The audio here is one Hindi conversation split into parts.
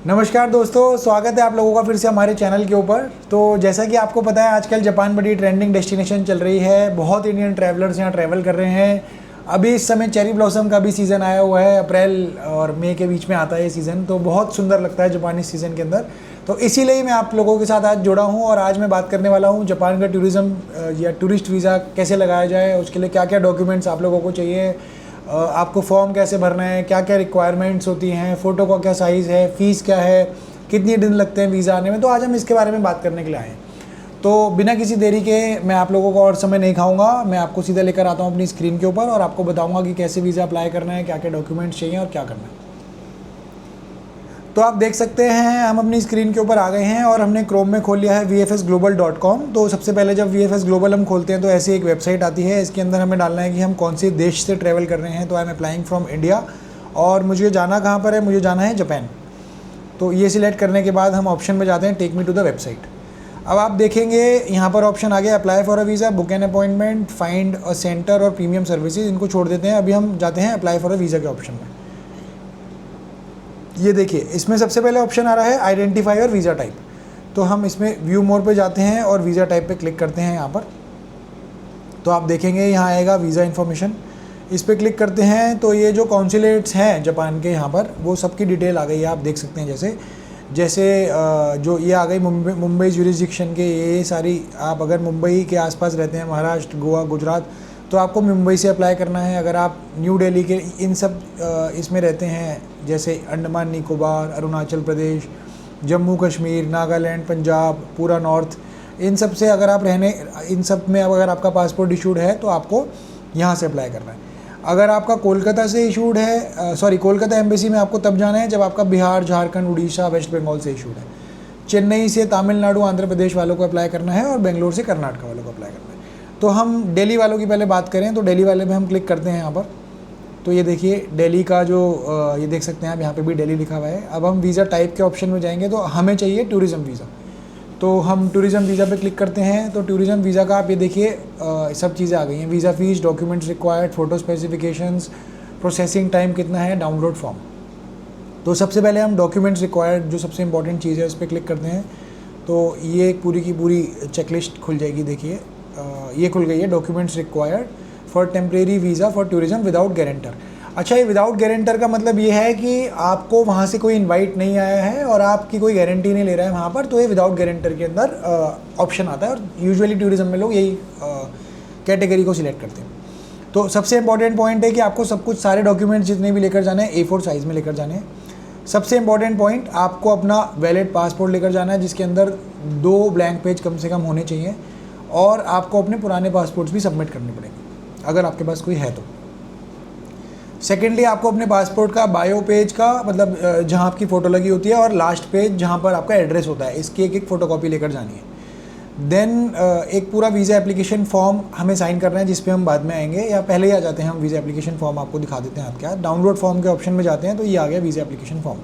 नमस्कार दोस्तों, स्वागत है आप लोगों का फिर से हमारे चैनल के ऊपर। तो जैसा कि आपको पता है, आजकल जापान बड़ी ट्रेंडिंग डेस्टिनेशन चल रही है। बहुत इंडियन ट्रैवलर्स यहाँ ट्रैवल कर रहे हैं। अभी इस समय चेरी ब्लॉसम का भी सीज़न आया हुआ है। अप्रैल और मई के बीच में आता है ये सीज़न, तो बहुत सुंदर लगता है जापान इस सीज़न के अंदर। तो इसीलिए मैं आप लोगों के साथ आज जुड़ा हूँ और आज मैं बात करने वाला हूँ जापान का टूरिज़्म या टूरिस्ट वीज़ा कैसे लगाया जाए, उसके लिए क्या क्या डॉक्यूमेंट्स आप लोगों को चाहिए, आपको फॉर्म कैसे भरना है, क्या क्या रिक्वायरमेंट्स होती हैं, फ़ोटो का क्या साइज़ है, फ़ीस क्या है, कितनी दिन लगते हैं वीज़ा आने में। तो आज हम इसके बारे में बात करने के लिए आए हैं। तो बिना किसी देरी के मैं आप लोगों को और समय नहीं खाऊंगा, मैं आपको सीधा लेकर आता हूँ अपनी स्क्रीन के ऊपर और आपको बताऊंगा कि कैसे वीज़ा अप्लाई करना है, क्या क्या डॉक्यूमेंट्स चाहिए और क्या करना है। तो आप देख सकते हैं हम अपनी स्क्रीन के ऊपर आ गए हैं और हमने क्रोम में खोल लिया है vfsglobal.com। तो सबसे पहले जब VFS ग्लोबल हम खोलते हैं तो ऐसी एक वेबसाइट आती है। इसके अंदर हमें डालना है कि हम कौन से देश से ट्रैवल कर रहे हैं। तो I am applying from India और मुझे जाना कहाँ पर है, मुझे जाना है जापान। तो ये सिलेक्ट करने के बाद हम ऑप्शन में जाते हैं take me to the website. अब आप देखेंगे यहाँ पर ऑप्शन आ गया apply for a visa, book an appointment, find a centre और प्रीमियम सर्विसेज। इनको छोड़ देते हैं। अभी हम जाते हैं अप्लाई फॉर अ वीज़ा के ऑप्शन में। ये देखिए, इसमें सबसे पहले ऑप्शन आ रहा है आइडेंटिफाई और वीज़ा टाइप। तो हम इसमें व्यू मोर पे जाते हैं और वीज़ा टाइप पे क्लिक करते हैं यहाँ पर। तो आप देखेंगे यहाँ आएगा वीज़ा इन्फॉर्मेशन। इस पर क्लिक करते हैं तो ये जो कॉन्सुलेट्स हैं जापान के यहाँ पर, वो सबकी डिटेल आ गई है। आप देख सकते हैं जैसे जैसे जो ये आ गई मुंबई ज्यूरिसडिक्शन के ये सारी। आप अगर मुंबई के आसपास रहते हैं, महाराष्ट्र, गोवा, गुजरात, तो आपको मुंबई से अप्लाई करना है। अगर आप न्यू दिल्ली के इन सब इसमें रहते हैं, जैसे अंडमान निकोबार, अरुणाचल प्रदेश, जम्मू कश्मीर, नागालैंड, पंजाब, पूरा नॉर्थ, इन सब से अगर आप इन सब में अगर आपका पासपोर्ट इशूड है तो आपको यहाँ से अप्लाई करना है। अगर आपका कोलकाता से इशूड है, कोलकाता एम्बेसी में आपको तब जाना है जब आपका बिहार, झारखंड, उड़ीसा, वेस्ट बंगाल से इशूड है। चेन्नई से, तमिलनाडु, आंध्र प्रदेश वालों को अप्लाई करना है और बेंगलोर से कर्नाटक वालों को अप्लाई करना है। तो हम दिल्ली वालों की पहले बात करें तो दिल्ली वाले में हम क्लिक करते हैं यहाँ पर। तो ये देखिए दिल्ली का जो ये देख सकते हैं आप, यहाँ पे भी दिल्ली लिखा हुआ है। अब हम वीज़ा टाइप के ऑप्शन में जाएंगे तो हमें चाहिए टूरिज़्म वीज़ा। तो हम टूरिज़्म वीज़ा पे क्लिक करते हैं। तो टूरिज़्म वीज़ा का आप ये देखिए सब चीज़ें आ गई हैं। Visa fees, documents required, photo specifications, processing time कितना है, डाउनलोड फॉर्म। तो सबसे पहले हम डॉक्यूमेंट्स रिक्वायर्ड, जो सबसे इंपॉर्टेंट चीज़ है, उस पर क्लिक करते हैं। तो ये पूरी की पूरी चेकलिस्ट खुल जाएगी। देखिए ये खुल गई है, documents required for temporary visa for tourism without guarantor. अच्छा, ये विदाउट गारंटर का मतलब ये है कि आपको वहाँ से कोई इनवाइट नहीं आया है और आपकी कोई गारंटी नहीं ले रहा है वहाँ पर, तो ये विदाउट गारंटर के अंदर ऑप्शन आता है। और यूजुअली टूरिज़्म में लोग यही कैटेगरी को सिलेक्ट करते हैं। तो सबसे इंपॉर्टेंट पॉइंट है कि आपको सब कुछ, सारे डॉक्यूमेंट्स जितने भी लेकर जाने हैं A4 साइज़ में लेकर जाने हैं। सबसे इंपॉर्टेंट पॉइंट, आपको अपना वैलिड पासपोर्ट लेकर जाना है जिसके अंदर 2 ब्लैंक पेज कम से कम होने चाहिए। और आपको अपने पुराने पासपोर्ट्स भी सबमिट करने पड़ेंगे अगर आपके पास कोई है तो। सेकेंडली, आपको अपने पासपोर्ट का बायो पेज का, मतलब जहाँ आपकी फ़ोटो लगी होती है, और लास्ट पेज जहाँ पर आपका एड्रेस होता है, इसकी एक फ़ोटोकॉपी लेकर जानी है। देन एक पूरा वीज़ा एप्लीकेशन फॉर्म हमें साइन करना है, जिस पे हम बाद में आएंगे, या पहले ही आ जाते हैं हम। वीज़ा एप्लीकेशन फॉर्म आपको दिखा देते हैं। आप क्या डाउनलोड फॉर्म के ऑप्शन में जाते हैं तो ये आ गया वीज़ा एप्लीकेशन फॉर्म।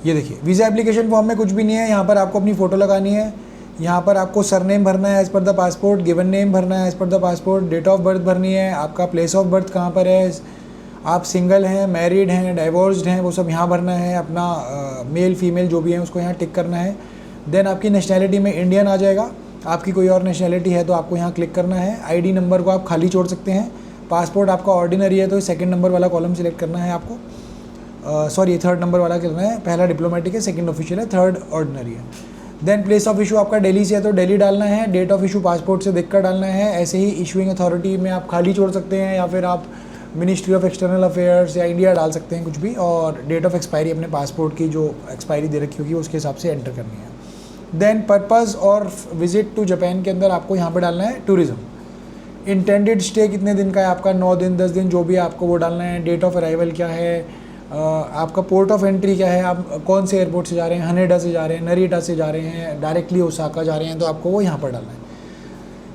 ये देखिए, वीज़ा एप्लीकेशन फॉर्म में कुछ भी नहीं है। यहाँ पर आपको अपनी फ़ोटो लगानी है, यहाँ पर आपको सरनेम भरना है as per the passport, given name भरना है as per the passport, date of birth भरनी है, आपका प्लेस ऑफ बर्थ कहाँ पर है, आप सिंगल हैं, मैरिड हैं, डाइवोर्स्ड हैं, वो सब यहाँ भरना है। अपना मेल फीमेल जो भी है उसको यहाँ टिक करना है। देन आपकी नेशनैलिटी में इंडियन आ जाएगा। आपकी कोई और नेशनैलिटी है तो आपको यहाँ क्लिक करना है। आईडी नंबर को आप खाली छोड़ सकते हैं। पासपोर्ट आपका ऑर्डिनरी है तो सेकंड नंबर वाला कॉलम सिलेक्ट करना है आपको। थर्ड नंबर वाला करना है। पहला डिप्लोमेटिक है, सेकंड ऑफिशियल है, थर्ड ऑर्डिनरी है। देन प्लेस ऑफ इशू आपका दिल्ली से है तो दिल्ली डालना है। डेट ऑफ इशू पासपोर्ट से देखकर डालना है। ऐसे ही इशूइंग अथॉरिटी में आप खाली छोड़ सकते हैं या फिर आप मिनिस्ट्री ऑफ एक्सटर्नल अफेयर्स या इंडिया डाल सकते हैं, कुछ भी। और डेट ऑफ एक्सपायरी अपने पासपोर्ट की जो एक्सपायरी दे रखी होगी उसके हिसाब से एंटर करनी है। देन पर्पज़ और विजिट टू जापान के अंदर आपको यहाँ पे डालना है टूरिज़्म। इंटेंडेड स्टे कितने दिन का है आपका, 9 दिन, 10 दिन, जो भी आपको वो डालना है। डेट ऑफ अराइवल क्या है, आपका पोर्ट ऑफ एंट्री क्या है, आप कौन से एयरपोर्ट से जा रहे हैं, हनेडा से जा रहे हैं, नरीटा से जा रहे हैं, डायरेक्टली ओसाका जा रहे हैं, तो आपको वो यहाँ पर डालना है।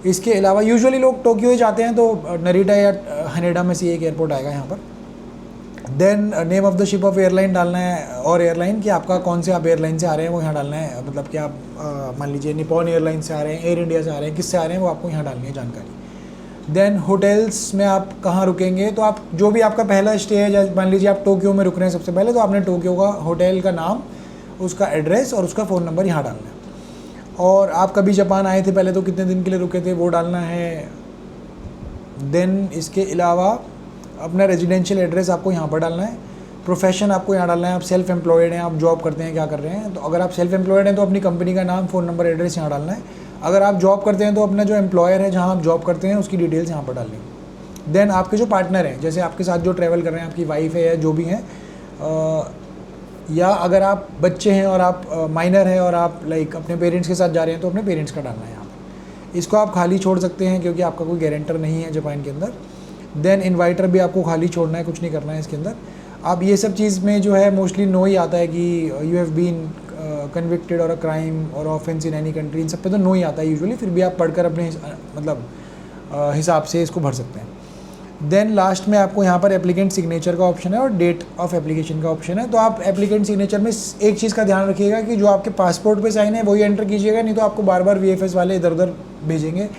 इसके अलावा यूजुअली लोग टोक्यो ही जाते हैं तो नरीटा या हनेडा में से एक एयरपोर्ट आएगा यहाँ पर। Then name of the ship of airline डालना है, और एयरलाइन कि आपका कौन से आप एयरलाइन से आ रहे हैं वो यहाँ डालना है। मतलब कि आप मान लीजिए निप्पॉन एयरलाइन से आ रहे हैं, एयर इंडिया से आ रहे हैं, किससे आ रहे हैं वो आपको यहाँ डालनी है जानकारी। देन होटल्स में आप कहाँ रुकेंगे, तो आप जो भी आपका पहला स्टे है, जैसे मान लीजिए आप टोक्यो में रुक रहे हैं सबसे पहले, तो आपने टोक्यो का होटल का नाम, उसका एड्रेस और उसका फ़ोन नंबर यहाँ डालना है। और आप कभी जापान आए थे पहले तो कितने दिन के लिए रुके थे वो डालना है। देन इसके अलावा अपना रेजिडेंशियल एड्रेस आपको यहाँ पर डालना है। प्रोफेशन आपको यहाँ डालना है, आप सेल्फ एम्प्लॉयड हैं, आप जॉब करते हैं, क्या कर रहे हैं। तो अगर आप सेल्फ एम्प्लॉयड हैं तो अपनी कंपनी का नाम, फ़ोन नंबर, एड्रेस यहाँ डालना है। अगर आप जॉब करते हैं तो अपना जो एम्प्लॉयर है जहाँ आप जॉब करते हैं उसकी डिटेल्स यहाँ पर डालनी है। देन आपके जो पार्टनर हैं, जैसे आपके साथ जो ट्रैवल कर रहे हैं, आपकी वाइफ है या जो भी हैं, या अगर आप बच्चे हैं और आप माइनर हैं और आप लाइक अपने पेरेंट्स के साथ जा रहे हैं तो अपने पेरेंट्स का डालना है यहाँ पर। इसको आप खाली छोड़ सकते हैं क्योंकि आपका कोई गारंटर नहीं है जापान के अंदर। देन इन्वाइटर भी आपको खाली छोड़ना है, कुछ नहीं करना है इसके अंदर। आप ये सब चीज़ में जो है मोस्टली नो ही आता है कि यू हैव बीन कन्विक्टेड और अ क्राइम और ऑफेंस इन एनी कंट्री, इन सब पे तो नो ही आता है यूजुअली। फिर भी आप पढ़कर अपने मतलब हिसाब से इसको भर सकते हैं। देन लास्ट में आपको यहाँ पर एप्लीकेंट सिग्नेचर का ऑप्शन है और डेट ऑफ एप्लीकेशन का ऑप्शन है। तो आप एप्लीकेंट सिग्नेचर में एक चीज़ का ध्यान रखिएगा कि जो आपके पासपोर्ट पे साइन है वही एंटर कीजिएगा, नहीं तो आपको बार बार VFS वाले इधर उधर भेजेंगे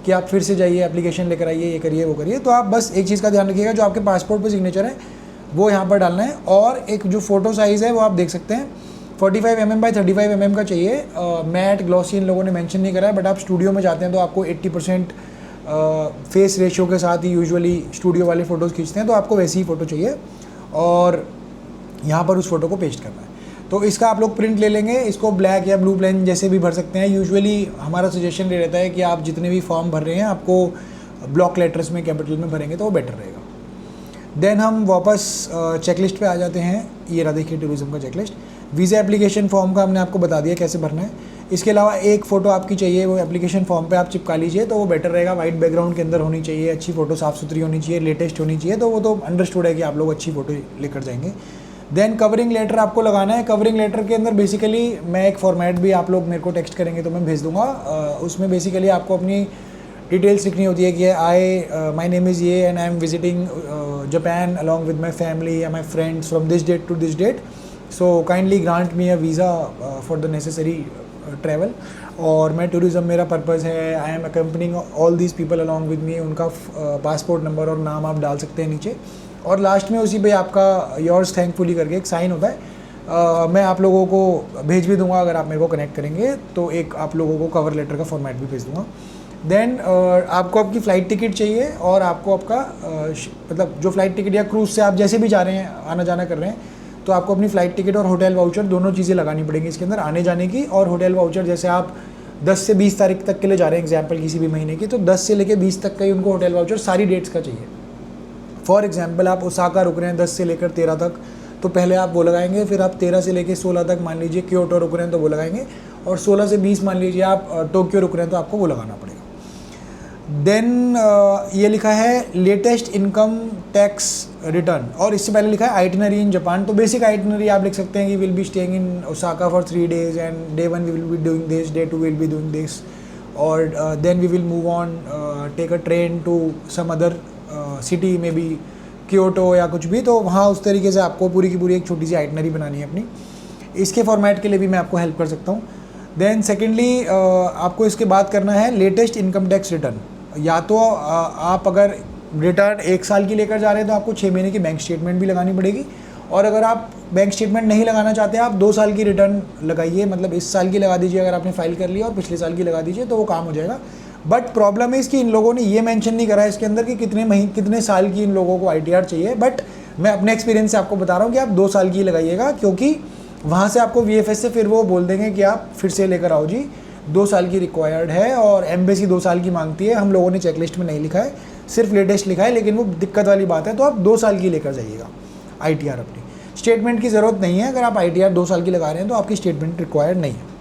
कि आप फिर से जाइए, एप्लीकेशन लेकर आइए, ये करिए वो करिए। तो आप बस एक चीज़ का ध्यान रखिएगा, जो आपके पासपोर्ट पर सिग्नेचर है वो यहाँ पर डालना है। और एक जो फ़ोटो साइज़ है वो आप देख सकते हैं 45 mm बाई 35 mm का चाहिए। मैट ग्लॉसी इन लोगों ने मेंशन नहीं करा है, बट आप स्टूडियो में जाते हैं तो आपको 80% फेस रेशियो के साथ ही यूजुअली स्टूडियो वाले फ़ोटोज़ खींचते हैं, तो आपको वैसी ही फ़ोटो चाहिए और यहाँ पर उस फोटो को पेस्ट करना है। तो इसका आप लोग प्रिंट ले लेंगे, इसको ब्लैक या ब्लू पेन जैसे भी भर सकते हैं। यूजुअली हमारा सजेशन ये रहता है कि आप जितने भी फॉर्म भर रहे हैं आपको ब्लॉक लेटर्स में, कैपिटल में भरेंगे तो वो बेटर रहेगा। देन हम वापस चेकलिस्ट पे आ जाते हैं। ये रहा देखिए टूरिज्म का चेकलिस्ट। वीज़ा एप्लीकेशन फॉर्म का हमने आपको बता दिया कैसे भरना है। इसके अलावा एक फ़ोटो आपकी चाहिए, वो एप्लीकेशन फॉर्म पे आप चिपका लीजिए तो वो बेटर रहेगा। वाइट बैकग्राउंड के अंदर होनी चाहिए, अच्छी फ़ोटो साफ़ सुथरी होनी चाहिए, लेटेस्ट होनी चाहिए। तो वो तो अंडरस्टूड है कि आप लोग अच्छी फ़ोटो लेकर जाएंगे। देन कवरिंग लेटर आपको लगाना है। कवरिंग लेटर के अंदर बेसिकली मैं एक फॉर्मेट भी, आप लोग मेरे को टेक्स्ट करेंगे तो मैं भेज दूँगा, उसमें बेसिकली आपको अपनी डिटेल्स लिखनी होती है कि माई नेम इज़ ये and I am visiting Japan along with my family या my friends from this date to this date, so kindly grant me a visa for the necessary travel. और मैं टूरिज़्म मेरा पर्पज़ है, I am accompanying all these people along with me. उनका पासपोर्ट नंबर और नाम आप डाल सकते हैं नीचे, और लास्ट में उसी पे आपका योर्स थैंकफुली करके एक साइन होता है। मैं आप लोगों को भेज भी दूंगा, अगर आप मेरे को कनेक्ट करेंगे तो एक आप लोगों को कवर लेटर का फॉर्मेट भी भेज दूंगा। देन आपको आपकी फ़्लाइट टिकट चाहिए, और आपको आपका मतलब जो फ़्लाइट टिकट या क्रूज़ से आप जैसे भी जा रहे हैं, आना जाना कर रहे हैं, तो आपको अपनी फ़्लाइट टिकट और होटल वाउचर दोनों चीज़ें लगानी पड़ेंगी इसके अंदर, आने जाने की। और होटल वाउचर जैसे आप 10 से 20 तारीख तक के लिए जा रहे हैं एग्जाम्पल किसी भी महीने की, तो 10 से लेकर 20 तक का ही उनको होटल वाउचर सारी डेट्स का चाहिए। फॉर एग्जाम्पल आप ओसाका रुक रहे हैं 10 से लेकर 13 तक, तो पहले आप वो लगाएंगे। फिर आप 13 से लेकर 16 तक मान लीजिए क्योटो रुक रहे हैं तो वो लगाएंगे, और 16 से 20 मान लीजिए आप टोक्यो रुक रहे हैं तो आपको वो लगाना पड़ेगा। देन ये लिखा है लेटेस्ट इनकम टैक्स रिटर्न, और इससे पहले लिखा है आइटिनरी इन जापान। तो बेसिक आइटिनरी आप लिख सकते हैं कि will be staying in Osaka for 3 days and day 1 we will be doing this, day 2 will be doing this, और then we will move on take a train to some other city में भी क्योटो या कुछ भी। तो वहाँ उस तरीके से आपको पूरी की पूरी एक छोटी सी आइटिनरी बनानी है अपनी। इसके फॉर्मेट के लिए भी मैं आपको हेल्प कर सकता हूँ। देन सेकेंडली आपको इसके बाद करना है लेटेस्ट इनकम टैक्स रिटर्न। या तो आप अगर रिटर्न 1 साल की लेकर जा रहे हैं तो आपको 6 महीने की बैंक स्टेटमेंट भी लगानी पड़ेगी, और अगर आप बैंक स्टेटमेंट नहीं लगाना चाहते आप 2 साल की रिटर्न लगाइए, मतलब इस साल की लगा दीजिए अगर आपने फाइल कर लिया, और पिछले साल की लगा दीजिए तो वो काम हो जाएगा। बट प्रॉब्लम है इसकी, इन लोगों ने ये मेंशन नहीं करा है इसके अंदर कि कितने साल की इन लोगों को ITR चाहिए। बट मैं अपने एक्सपीरियंस से आपको बता रहा हूँ कि आप 2 साल की लगाइएगा, क्योंकि वहाँ से आपको VFS से फिर वो बोल देंगे कि आप फिर से लेकर आओ जी, 2 साल की रिक्वायर्ड है, और एम्बेसी 2 साल की मांगती है। हम लोगों ने चेकलिस्ट में नहीं लिखा है, सिर्फ लेटेस्ट लिखा है, लेकिन वो दिक्कत वाली बात है। तो आप 2 साल की लेकर जाइएगा ITR अपनी। स्टेटमेंट की ज़रूरत नहीं है, अगर आप ITR 2 साल की लगा रहे हैं तो आपकी स्टेटमेंट रिक्वायर्ड नहीं है।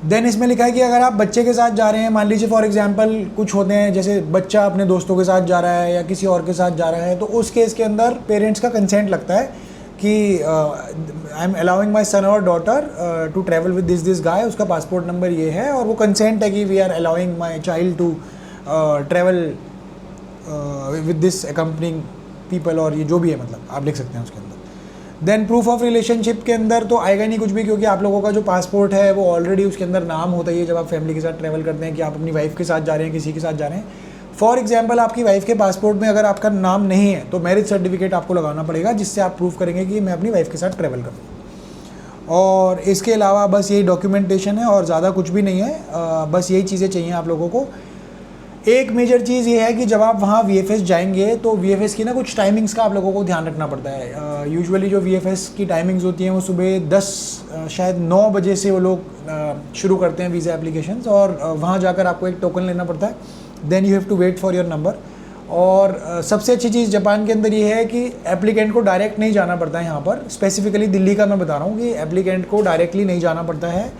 देन इसमें लिखा है कि अगर आप बच्चे के साथ जा रहे हैं, मान लीजिए फॉर एग्जांपल कुछ होते हैं जैसे बच्चा अपने दोस्तों के साथ जा रहा है या किसी और के साथ जा रहा है, तो उस केस के अंदर पेरेंट्स का कंसेंट लगता है कि I am allowing my son और daughter to travel with this guy, उसका पासपोर्ट नंबर ये है, और वो कंसेंट है कि we are allowing my child to travel with this accompanying people, और ये जो भी है मतलब आप लिख सकते हैं उसके अंदर। देन प्रूफ ऑफ रिलेशनशिप के अंदर तो आएगा नहीं कुछ भी, क्योंकि आप लोगों का जो पासपोर्ट है वो ऑलरेडी उसके अंदर नाम होता ही है जब आप फैमिली के साथ ट्रैवल करते हैं कि आप अपनी वाइफ के साथ जा रहे हैं, किसी के साथ जा रहे हैं। फॉर एग्जाम्पल आपकी वाइफ के पासपोर्ट में अगर आपका नाम नहीं है तो मैरिज सर्टिफिकेट आपको लगाना पड़ेगा, जिससे आप प्रूव करेंगे कि मैं अपनी वाइफ के साथ ट्रैवल करूँ। और इसके अलावा बस यही डॉक्यूमेंटेशन है और ज़्यादा कुछ भी नहीं है, बस यही चीज़ें चाहिए आप लोगों को। एक मेजर चीज़ ये है कि जब आप वहाँ VFS जाएंगे तो VFS की ना कुछ टाइमिंग्स का आप लोगों को ध्यान रखना पड़ता है। यूजुअली जो VFS की टाइमिंग्स होती हैं वो सुबह 10 शायद 9 बजे से वो लोग शुरू करते हैं वीज़ा एप्लीकेशंस, और वहाँ जाकर आपको एक टोकन लेना पड़ता है, then you have to wait for your number. और सबसे अच्छी चीज़ जापान के अंदर ये है कि एप्लीकेंट को डायरेक्ट नहीं जाना पड़ता है यहाँ पर, स्पेसिफिकली दिल्ली का मैं बता रहा हूँ कि एप्लीकेंट को डायरेक्टली नहीं जाना पड़ता है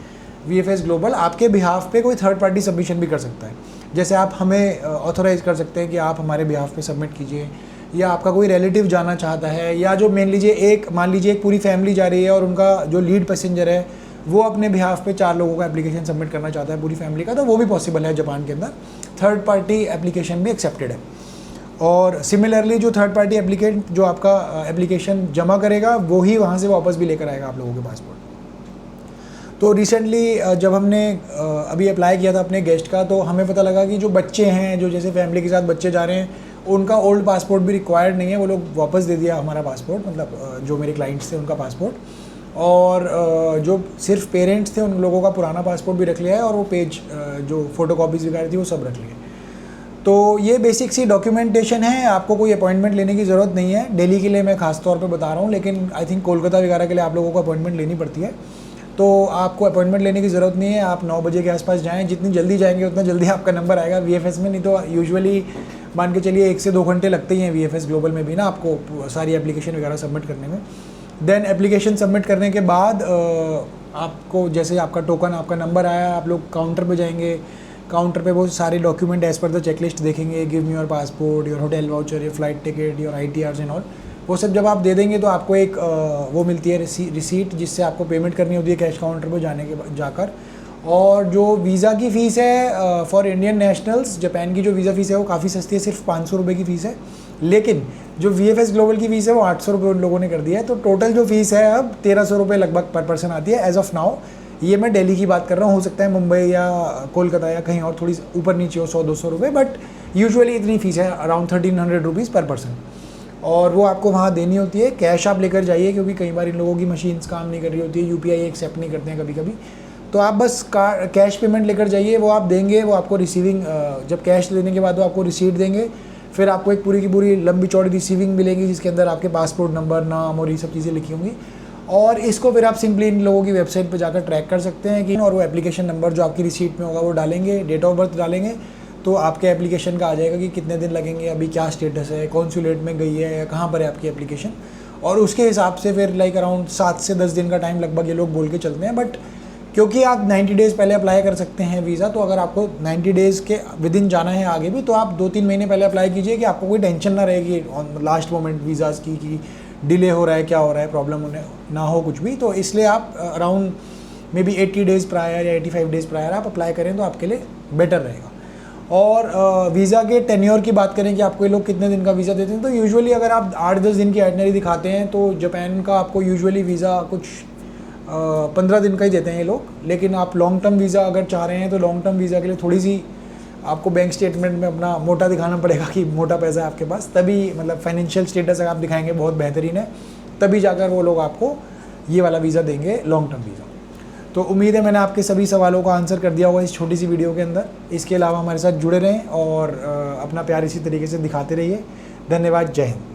VFS ग्लोबल, आपके बिहाफ पे कोई थर्ड पार्टी सबमिशन भी कर सकता है। जैसे आप हमें ऑथोराइज़ कर सकते हैं कि आप हमारे बिहाफ पे सबमिट कीजिए, या आपका कोई रिलेटिव जाना चाहता है, या जो मान लीजिए एक पूरी फैमिली जा रही है और उनका जो लीड पैसेंजर है वो अपने बिहाफ पे 4 लोगों का एप्लीकेशन सबमिट करना चाहता है पूरी फैमिली का, तो वो भी पॉसिबल है जापान के अंदर। थर्ड पार्टी एप्लीकेशन भी एक्सेप्टेड है। और सिमिलरली जो थर्ड पार्टी एप्लीकेंट जो आपका एप्लीकेशन जमा करेगा वो ही वहाँ से वापस भी लेकर आएगा आप लोगों के पासपोर्ट। तो रिसेंटली जब हमने अभी अप्लाई किया था अपने गेस्ट का, तो हमें पता लगा कि जो बच्चे हैं, जो जैसे फैमिली के साथ बच्चे जा रहे हैं, उनका ओल्ड पासपोर्ट भी रिक्वायर्ड नहीं है, वो लोग वापस दे दिया हमारा पासपोर्ट, मतलब जो मेरे क्लाइंट्स थे उनका पासपोर्ट, और जो सिर्फ पेरेंट्स थे उन लोगों का पुराना पासपोर्ट भी रख लिया है, और वो पेज जो फ़ोटो कॉपीज़ वगैरह थी वो सब रख लिए। तो ये बेसिक सी डॉक्यूमेंटेशन है, आपको कोई अपॉइंटमेंट लेने की ज़रूरत नहीं है। दिल्ली के लिए मैं खास तौर पे बता रहा हूँ, लेकिन आई थिंक कोलकाता वगैरह के लिए आप लोगों को अपॉइंटमेंट लेनी पड़ती है, तो आपको अपॉइंटमेंट लेने की ज़रूरत नहीं है। आप 9 बजे के आसपास जाएँ, जितनी जल्दी जाएंगे उतना जल्दी आपका नंबर आएगा VFS में, नहीं तो यूजुअली मान के चलिए 1 से 2 घंटे लगते ही हैं VFS ग्लोबल में भी ना आपको सारी एप्लीकेशन वगैरह सबमिट करने में। देन एप्लीकेशन सबमिट करने के बाद आपको जैसे आपका टोकन, आपका नंबर आया, आप लोग काउंटर पे जाएंगे, काउंटर पे वो सारे document as per the checklist देखेंगे, give me your passport, your hotel voucher, your flight ticket, your ITRs and all. वो सब जब आप दे देंगे तो आपको एक वो मिलती है रिसीट, जिससे आपको पेमेंट करनी होती है कैश काउंटर पर जाने के जाकर। और जो वीज़ा की फ़ीस है फॉर इंडियन नेशनल्स, जापान की जो वीज़ा फ़ीस है वो काफ़ी सस्ती है, सिर्फ 500 रुपये की फ़ीस है। लेकिन जो VFS ग्लोबल की फ़ीस है वो 800 रुपये उन लोगों ने कर दिया है, तो टोटल जो फ़ीस है अब 1300 रुपये लगभग पर पर्सन आती है एज़ ऑफ नाउ। ये मैं दिल्ली की बात कर रहा हूँ, हो सकता है मुंबई या कोलकाता या कहीं और थोड़ी ऊपर नीचे हो 100-200 रुपये, बट यूजुअली इतनी फ़ीस है, अराउंड 1300 रुपीज़ पर पर्सन। और वो आपको वहाँ देनी होती है, कैश आप लेकर जाइए, क्योंकि कई बार इन लोगों की मशीन्स काम नहीं कर रही होती है, UPI एक्सेप्ट नहीं करते हैं कभी कभी, तो आप बस कैश पेमेंट लेकर जाइए, वो आप देंगे, वो आपको रिसीविंग जब कैश लेने के बाद वो आपको रिसीट देंगे, फिर आपको एक पूरी की पूरी लंबी चौड़ी रिसीविंग मिलेगी जिसके अंदर आपके पासपोर्ट नंबर, नाम और ये सब चीज़ें लिखी होंगी। और इसको फिर आप सिंपली इन लोगों की वेबसाइट पर जाकर ट्रैक कर सकते हैं कि, और वो एप्लीकेशन नंबर जो आपकी रिसीट में होगा वो डालेंगे, डेट ऑफ बर्थ डालेंगे, तो आपके एप्लीकेशन का आ जाएगा कि कितने दिन लगेंगे, अभी क्या स्टेटस है, कॉन्सुलेट में गई है या कहाँ पर है आपकी एप्लीकेशन, और उसके हिसाब से फिर लाइक अराउंड 7 से 10 दिन का टाइम लगभग ये लोग बोल के चलते हैं। बट क्योंकि आप 90 डेज़ पहले अप्लाई कर सकते हैं वीज़ा, तो अगर आपको 90 डेज़ के विद इन जाना है आगे भी, तो आप 2-3 महीने पहले अप्लाई कीजिए कि आपको कोई टेंशन ना रहेगी ऑन लास्ट मोमेंट वीज़ाज़ की कि डिले हो रहा है, क्या हो रहा है, प्रॉब्लम होने ना हो कुछ भी। तो इसलिए आप around may be 80 days prior या 85 डेज़ प्रायर आप अप्लाई करें तो आपके लिए बेटर रहेगा। और वीज़ा के टेन्योर की बात करें कि आपको ये लोग कितने दिन का वीज़ा देते हैं, तो यूजुअली अगर आप 8-10 दिन की आइटनरी दिखाते हैं तो जापान का आपको यूजुअली वीज़ा कुछ 15 दिन का ही देते हैं ये लोग। लेकिन आप लॉन्ग टर्म वीज़ा अगर चाह रहे हैं तो लॉन्ग टर्म वीज़ा के लिए थोड़ी सी आपको बैंक स्टेटमेंट में अपना मोटा दिखाना पड़ेगा कि मोटा पैसा है आपके पास, तभी मतलब फाइनेंशियल स्टेटस अगर आप दिखाएंगे बहुत बेहतरीन है, तभी जाकर वो लोग आपको ये वाला वीज़ा देंगे, लॉन्ग टर्म वीज़ा। तो उम्मीद है मैंने आपके सभी सवालों का आंसर कर दिया होगा इस छोटी सी वीडियो के अंदर। इसके अलावा हमारे साथ जुड़े रहें और अपना प्यार इसी तरीके से दिखाते रहिए। धन्यवाद, जय हिंद।